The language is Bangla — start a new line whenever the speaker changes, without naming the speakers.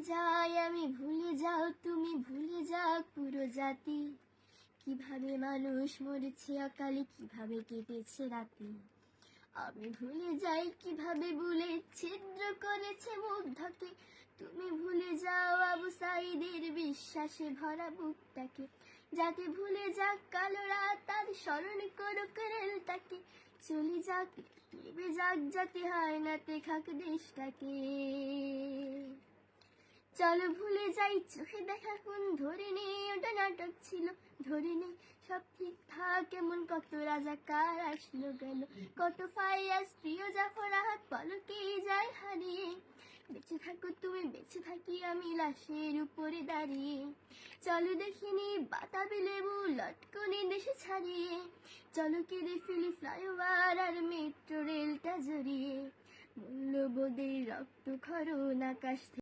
যাই আমি ভুলে যাও তুমি, ভুলে যাও পুরো জাতি। কিভাবে মানুষ মরেছে অকালে, কিভাবে কেটেছে রাতে। আমি ভুলে যাই কিভাবে ভুলে ছিদ্র করেছে মুগ্ধকে। তুমি ভুলে যাও আবু সাঈদের বিশ্বাসে ভরা বুকটাকে। যাকে ভুলে যাক কালো রাত, তার স্মরণ করো কেরেলটাকে। চলে যাক নেবে যাক যাতে হয় না খাক দেশটাকে। চলো ভুলে যাই চোখে দেখা কোন, ধরে নে ওটা নাটক ছিল, ধরে নে সব ঠিকঠাক। এমন কত রাজাকার আসলো গেল, কত ফাইয়াজ প্রিয় জাফর আহাদ পলকেই যায় হারিয়ে। বেঁচে থাকো তুমি, বেঁচে থাকি আমি লাশের উপরে দাঁড়িয়ে। চলো দেখিনি বাতাবি লেবু লটকনি দেশে ছাড়িয়ে। চলো কেঁদে ফেলি ফ্লাইওভার আর মেট্রো রেলটা জড়িয়ে। মূল্যবোধের রক্ত খরণ আকাশ